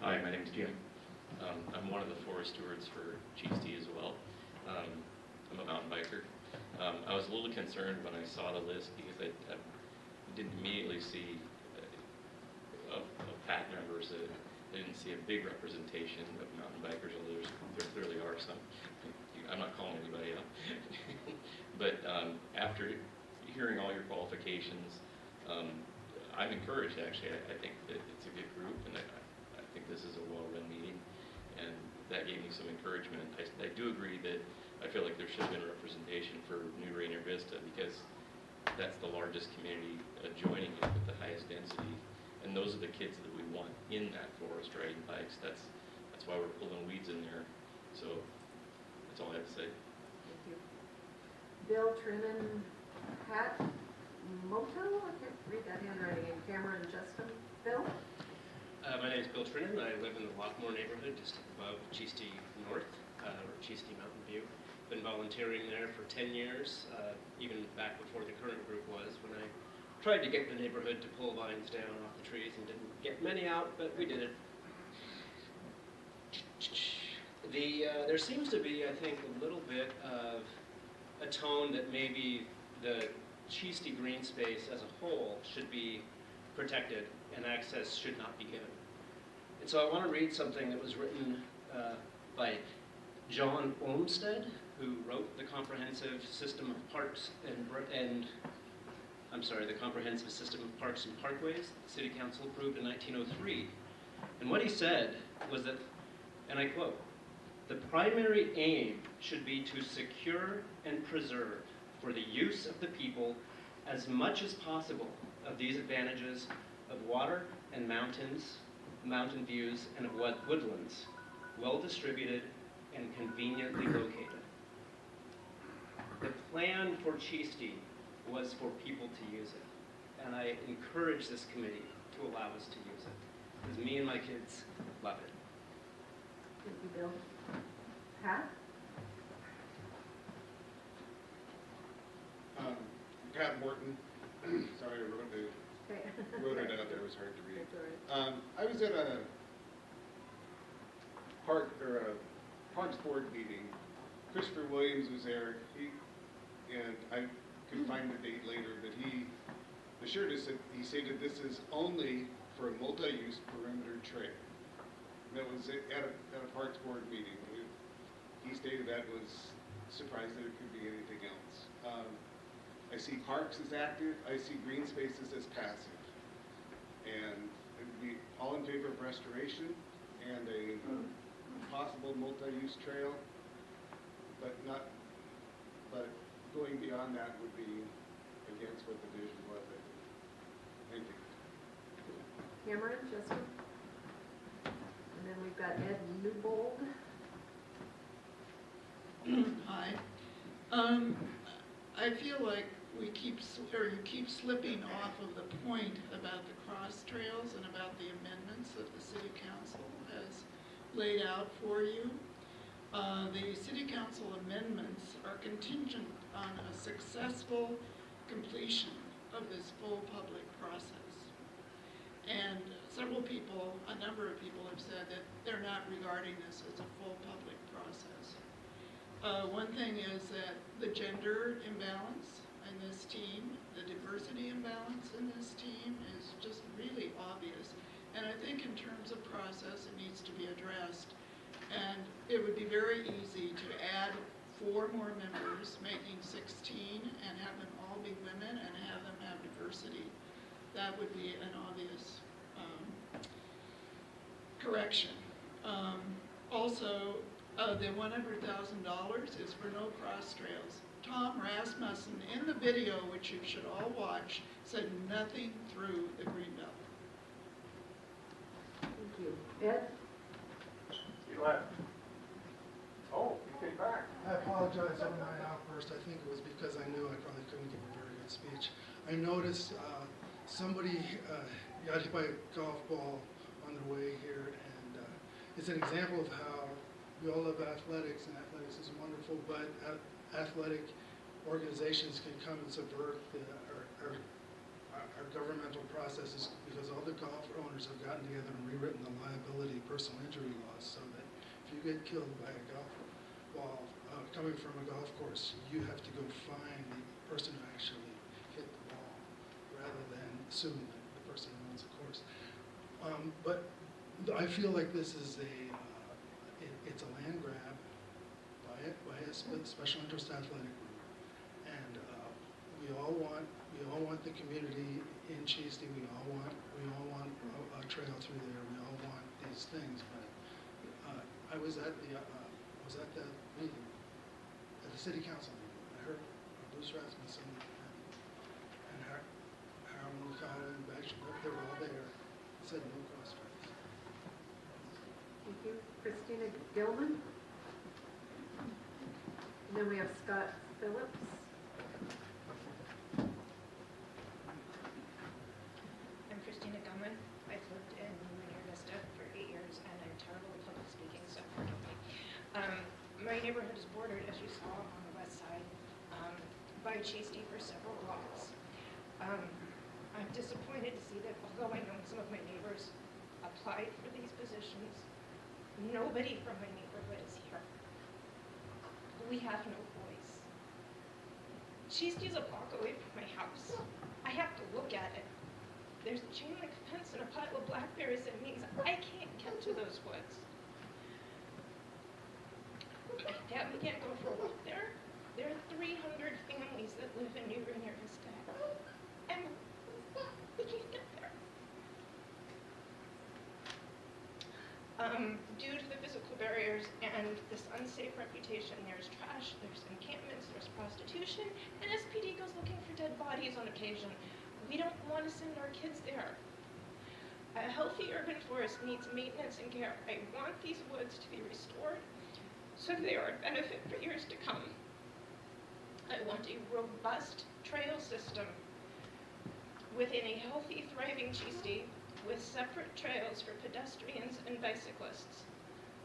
Hi, my name's Jim. I'm one of the forest stewards for Cheasty as well. I'm a mountain biker. I was a little concerned when I saw the list because I didn't immediately see of PAT members. I didn't see a big representation of mountain bikers, although there clearly are some. I'm not calling anybody out. But after hearing all your qualifications, I'm encouraged actually. I think that it's a good group, and I think this is a well-run meeting, and that gave me some encouragement. I do agree that I feel like there should have been representation for New Rainier Vista because that's the largest community adjoining it with the highest density, and those are the kids that we want in that forest riding bikes. That's why we're pulling weeds in there. So that's all I have to say. Thank you. Bill, Trinan, Pat, Moto, I can't read that handwriting, and Cameron, Justin. Bill? My name is Bill Trinan. I live in the Lockmore neighborhood, just above Cheasty North, or Cheasty Mountain View. Been volunteering there for 10 years, even back before the current group was, when I tried to get the neighborhood to pull vines down off the trees and didn't get many out, but we did it. There seems to be, I think, a little bit of a tone that maybe the Cheasty green space as a whole should be protected and access should not be given. And so I want to read something that was written by John Olmsted, who wrote the Comprehensive System of Parks the Comprehensive System of Parks and Parkways the City Council approved in 1903. And what he said was that, and I quote, "The primary aim should be to secure and preserve for the use of the people as much as possible of these advantages of water and mountain views, and of woodlands, well distributed and conveniently located." The plan for Cheasty was for people to use it, and I encourage this committee to allow us to use it, because me and my kids love it. Thank you, Bill. Pat? Pat Morton. Sorry, I wrote it out there. It was hard to read. That's all right. I was at a Parks Board meeting. Christopher Williams was there. And I could find the date later, but he assured us that he stated this is only for a multi-use perimeter trail. That was at a Parks Board meeting. He stated that was surprised that it could be anything else. I see parks as active, I see green spaces as passive. And it would be all in favor of restoration and a possible multi-use trail, but going beyond that would be against what the vision was, I think. Thank you. Cameron, Justin? And then we've got Ed Newbold. Hi. I feel like you keep slipping off of the point about the cross trails and about the amendments that the City Council has laid out for you. The City Council amendments are contingent on a successful completion of this full public process. And a number of people have said that they're not regarding this as a full public process. One thing is that the gender imbalance in this team, the diversity imbalance in this team is just really obvious. And I think in terms of process, it needs to be addressed. And it would be very easy to add 4 more members, making 16, and have them all be women and have them have diversity. That would be an obvious correction. Also, the $100,000 is for no cross trails. Tom Rasmussen, in the video, which you should all watch, said nothing through the Greenbelt. Thank you. Ed? You left. Oh, you came back. I apologize on my outburst. I think it was because I knew I probably couldn't give a very good speech. I noticed somebody got hit by a golf ball on their way here, and it's an example of how we all love athletics, and athletics is wonderful, but athletic organizations can come and subvert our governmental processes, because all the golf owners have gotten together and rewritten the liability personal injury laws so that if you get killed by a golf ball coming from a golf course, you have to go find the person who actually hit the ball rather than sue the person who owns the course. But I feel like this is it's a land grab by a special interest athletic group, and we all want the community in Cheasty. We all want a trail through there. We all want these things. But I was at the meeting, at the city council meeting. I heard Bruce Rasmussen and Harold Mikata and Baxter. They were all there. Said no crossfires. Thank you. Christina Gilman. And then we have Scott Phillips. I'm Christina Gilman. I've lived in Rainier Vista for 8 years, and I'm terrible at public speaking, so forgive me. My neighborhood is bordered, as you saw, on the west side by Cheasty for several blocks. I'm disappointed to see that although I know some of my neighbors applied for these positions, nobody from my neighborhood is here. We have no voice. Cheasty is a block away from my house. I have to look at it. There's a chain link fence and a pile of blackberries. It means I can't get to those woods. My family can't go for a walk there. There are 300 families that live in New Rainier Vista. And we can't get there. Due to the physical barriers and this unsafe reputation, there's trash, there's encampments, there's prostitution, and SPD goes looking for dead bodies on occasion. We don't want to send our kids there. A healthy urban forest needs maintenance and care. I want these woods to be restored so they are a benefit for years to come. I want a robust trail system within a healthy, thriving Cheasty with separate trails for pedestrians and bicyclists.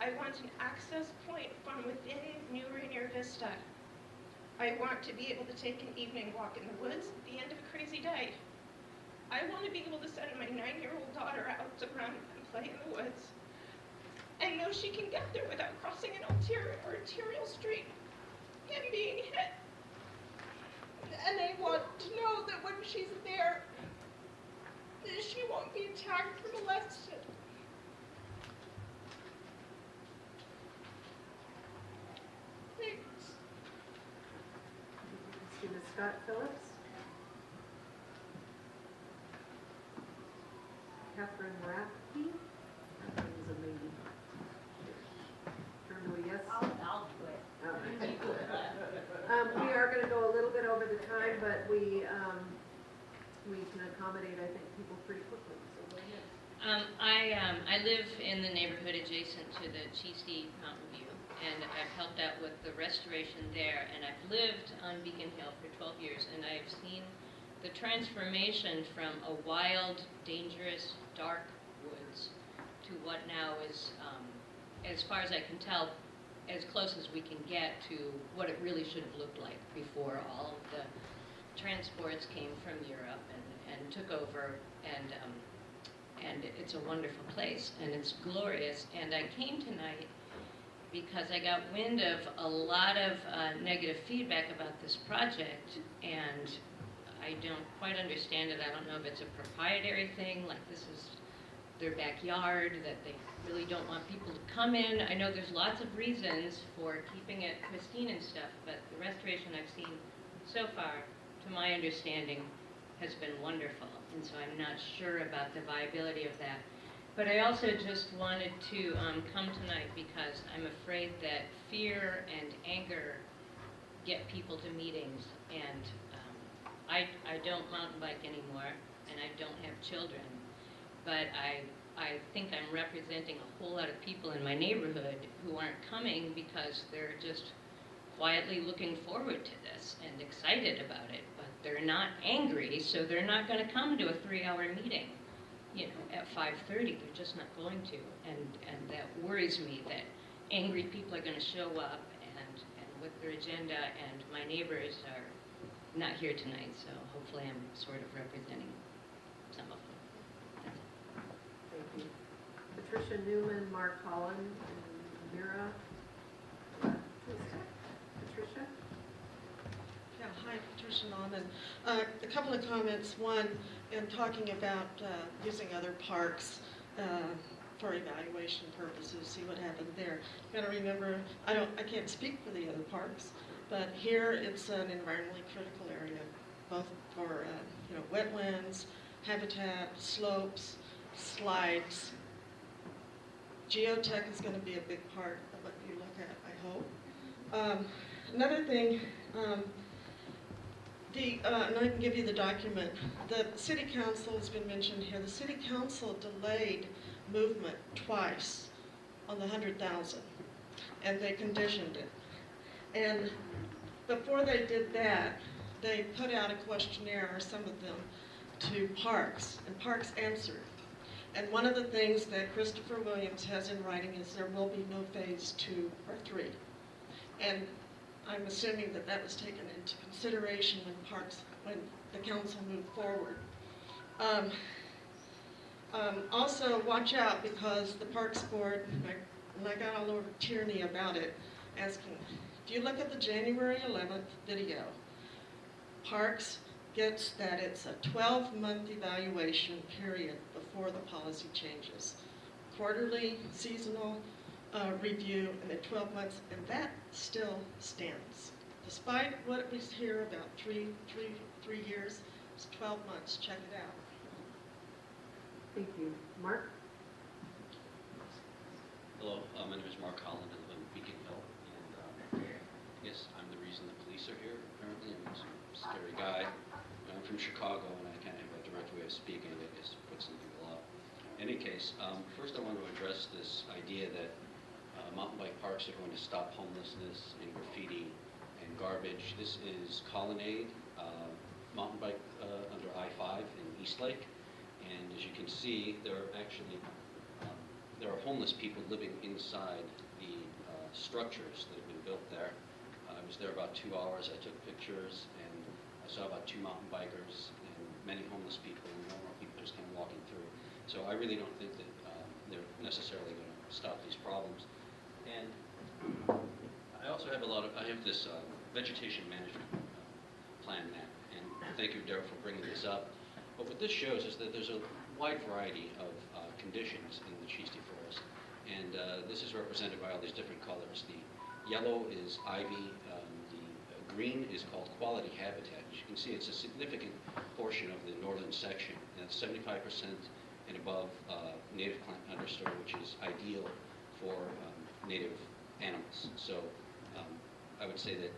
I want an access point from within New Rainier Vista. I want to be able to take an evening walk in the woods at the end of a crazy day. I want to be able to send my 9-year-old daughter out to run and play in the woods and know she can get there without crossing an arterial street and being hit. And I want to know that when she's there, she won't be attacked or molested. Thanks. Christina Scott Phillips. Catherine Rathke. That is a lady. Turn to a yes. I'll do it. All right. We are going to go a little bit over the time, but we can accommodate, I think, people pretty quickly. So go ahead. I live in the neighborhood adjacent to the Cheasty Mountain View, and I've helped out with the restoration there, and I've lived on Beacon Hill for 12 years, and I've seen the transformation from a wild, dangerous, dark woods to what now is, as far as I can tell, as close as we can get to what it really should have looked like before all of the transports came from Europe and took over, and it's a wonderful place, and it's glorious. And I came tonight because I got wind of a lot of negative feedback about this project, and I don't quite understand it. I don't know if it's a proprietary thing, like this is their backyard, that they really don't want people to come in. I know there's lots of reasons for keeping it pristine and stuff, but the restoration I've seen so far, to my understanding, has been wonderful, and so I'm not sure about the viability of that. But I also just wanted to come tonight because I'm afraid that fear and anger get people to meetings, and I don't mountain bike anymore, and I don't have children, but I think I'm representing a whole lot of people in my neighborhood who aren't coming because they're just quietly looking forward to this and excited about it, but they're not angry, so they're not going to come to a 3-hour meeting, at 5:30. They're just not going to, and that worries me that angry people are going to show up and with their agenda, and my neighbors are not here tonight, so hopefully I'm sort of representing some of them. That's it. Thank you. Patricia Newman, Mark Holland, and Mira. Patricia? Yeah, hi, Patricia Nauman. A couple of comments. One, in talking about using other parks for evaluation purposes, see what happened there. You gotta remember, I can't speak for the other parks, but here it's an environmentally critical area, both for wetlands, habitat, slopes, slides. Geotech is going to be a big part of what you look at, I hope. Another thing, and I can give you the document, the city council has been mentioned here. The city council delayed movement twice on the 100,000, and they conditioned it. And before they did that, they put out a questionnaire, or some of them, to parks, and parks answered. And one of the things that Christopher Williams has in writing is there will be no phase 2 or 3. And I'm assuming that that was taken into consideration when the council moved forward. Also, watch out, because the Parks Board, and I got all over Tierney about it, asking, if you look at the January 11th video, Parks gets that it's a 12-month evaluation period before the policy changes. Quarterly, seasonal review, and then 12 months, and that still stands. Despite what we hear about three years, it's 12 months. Check it out. Thank you. Mark? Hello, my name is Mark Holland. I live in Beacon Hill, and I guess I'm the reason the police are here, apparently. I'm a scary guy. I'm from Chicago, and I kind of have a direct way of speaking, I guess, to put some people up. In any case, first I want to address this idea that mountain bike parks are going to stop homelessness and graffiti and garbage. This is Colonnade mountain bike under I-5 in Eastlake, and as you can see, there are homeless people living inside the structures that have been built there. I was there about 2 hours. I took pictures, and I saw about 2 mountain bikers and many homeless people, and normal people just kind of walking through. So I really don't think that they're necessarily going to stop these problems. And I also have I have this vegetation management plan map, and thank you, Derek, for bringing this up. But what this shows is that there's a wide variety of conditions in the Cheasty Forest, and this is represented by all these different colors. The yellow is ivy, the green is called quality habitat. As you can see, it's a significant portion of the northern section, and it's 75% and above native plant understory, which is ideal for native animals. So I would say that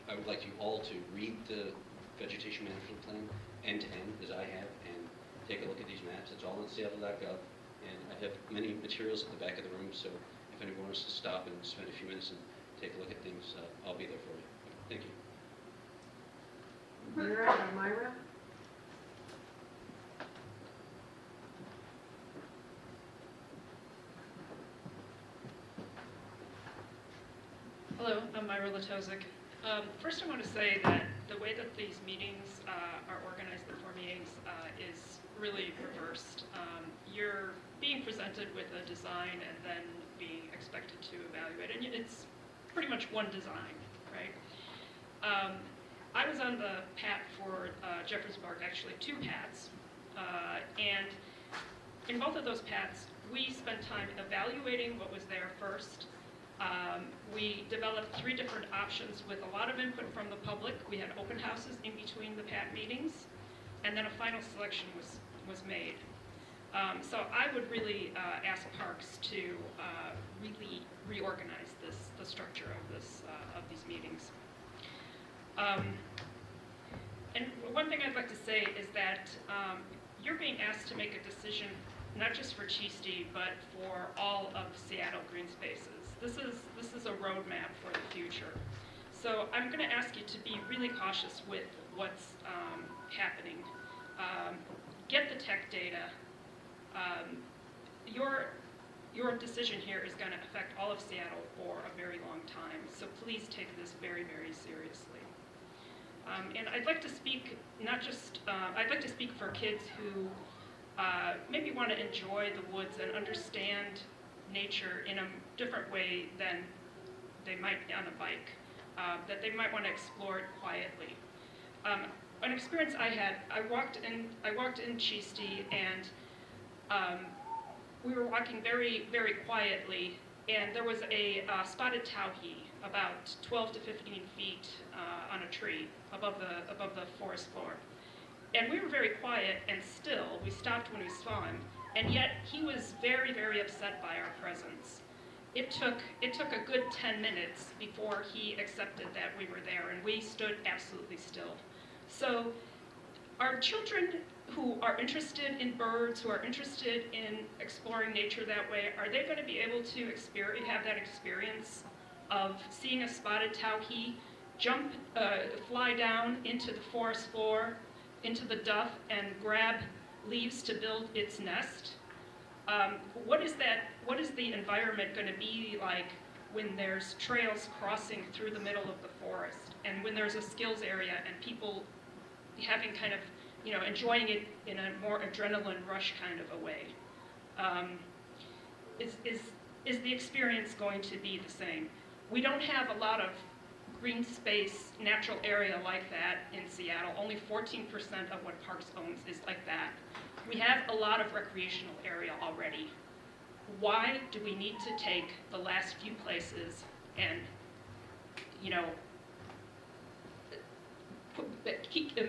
I would like you all to read the vegetation management plan end to end, as I have, and take a look at these maps. It's all on Seattle.gov, and I have many materials at the back of the room, so if anyone wants to stop and spend a few minutes and take a look at things, I'll be there for you. Thank you. Mira or Myra? Hello, I'm Myra Latozic. First I want to say that the way that these meetings are organized, the 4 meetings, is really reversed. You're being presented with a design and then being expected to evaluate it. And it's pretty much one design, right? I was on the PAT for Jeffersburg, actually 2 PATs. And in both of those PATs, we spent time evaluating what was there first. We developed 3 different options with a lot of input from the public. We had open houses in between the PAT meetings, and then a final selection was made. So I would really ask Parks to really reorganize the structure of these meetings. And one thing I'd like to say is that you're being asked to make a decision not just for Cheasty, but for all of Seattle green spaces. This is a roadmap for the future. So I'm going to ask you to be really cautious with what's happening. Get the tech data. Your decision here is going to affect all of Seattle for a very long time. So please take this very, very seriously. And I'd like to speak I'd like to speak for kids who maybe want to enjoy the woods and understand nature in a different way than they might on a bike, that they might want to explore it quietly. An experience I had, I walked in Cheasty, and we were walking very, very quietly, and there was a spotted towhee about 12 to 15 feet on a tree above the forest floor. And we were very quiet and still. We stopped when we saw him, and yet he was very, very upset by our presence. It took a good 10 minutes before he accepted that we were there, and we stood absolutely still. So our children who are interested in birds, who are interested in exploring nature that way, are they going to be able to have that experience of seeing a spotted towhee fly down into the forest floor, into the duff, and grab leaves to build its nest? What is the environment going to be like when there's trails crossing through the middle of the forest, and when there's a skills area and people having kind of, enjoying it in a more adrenaline rush kind of a way? Is the experience going to be the same? We don't have a lot of green space, natural area like that in Seattle. Only 14% of what Parks owns is like that. We have a lot of recreational area already. Why do we need to take the last few places and,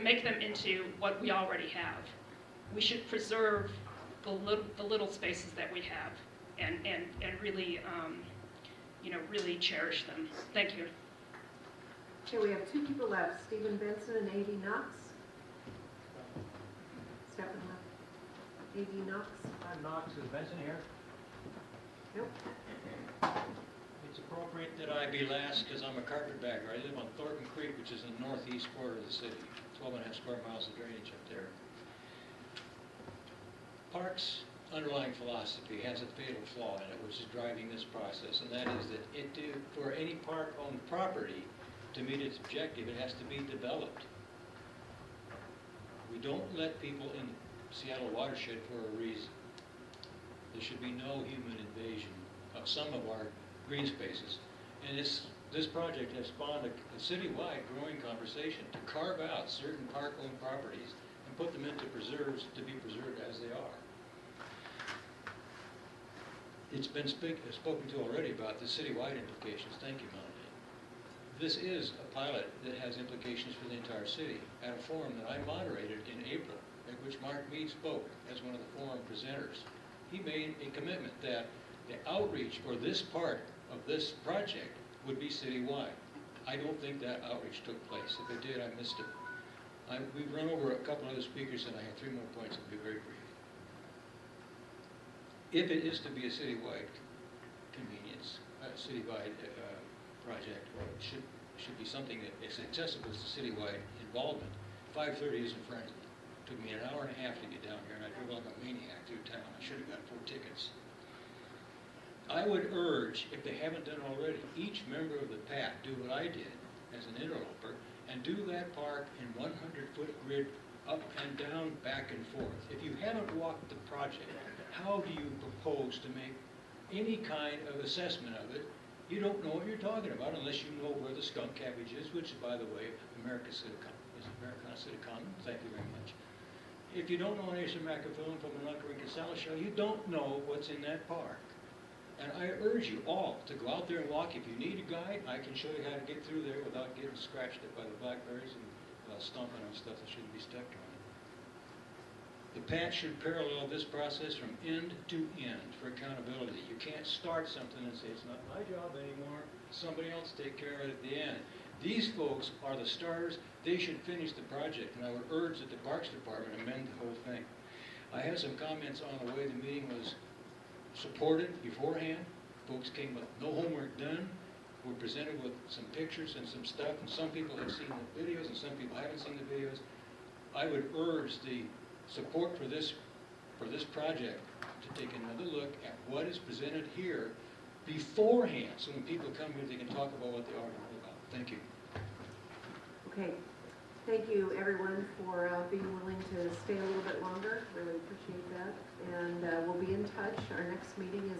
make them into what we already have? We should preserve the little spaces that we have and really, really cherish them. Thank you. Okay, we have two people left, Stephen Benson and A.D. Knox. Step in left. A.D. Knox? I'm Knox. Is Benson here? Nope. It's appropriate that I be last because I'm a carpetbagger. I live on Thornton Creek, which is in the northeast quarter of the city. 12 and a half square miles of drainage up there. Parks' underlying philosophy has a fatal flaw in it, which is driving this process, and that is that for any park-owned property to meet its objective, it has to be developed. We don't let people in the Seattle watershed for a reason. There should be no human invasion of some of our green spaces. And this project has spawned a citywide growing conversation to carve out certain park-owned properties and put them into preserves to be preserved as they are. It's been spoken to already about the citywide implications. Thank you, Melanie. This is a pilot that has implications for the entire city. At a forum that I moderated in April, at which Mark Mead spoke as one of the forum presenters, he made a commitment that the outreach for this part of this project would be citywide. I don't think that outreach took place. If it did, I missed it. We've run over a couple other speakers, and I have 3 more points. I'll be very brief. If it is to be a citywide convenience, a citywide project, should be something that is accessible to citywide involvement. 5:30 isn't friendly. It took me an hour and a half to get down here, and I drove like a maniac through town. I should have got 4 tickets. I would urge, if they haven't done already, each member of the PAT do what I did as an interloper and do that park in 100-foot grid up and down, back and forth. If you haven't walked the project, how do you propose to make any kind of assessment of it? You don't know what you're talking about unless you know where the skunk cabbage is, which, by the way, Americana Citicon. Thank you very much. If you don't know an Acer macrophyllum from an Uncarinca salad shell, you don't know what's in that park. And I urge you all to go out there and walk. If you need a guide, I can show you how to get through there without getting scratched up by the blackberries and stomping on stuff that shouldn't be stepped on. The PAT should parallel this process from end to end for accountability. You can't start something and say, it's not my job anymore, somebody else take care of it at the end. These folks are the starters. They should finish the project, and I would urge that the Parks Department amend the whole thing. I have some comments on the way the meeting was supported beforehand. Folks came with no homework done. We're presented with some pictures and some stuff, and some people have seen the videos and some people haven't seen the videos. I would urge the support for this project to take another look at what is presented here beforehand, so when people come here they can talk about what they already know about. Thank you. Okay, Thank you, everyone, for being willing to stay a little bit longer. Really appreciate that. And we'll be in touch. Our next meeting is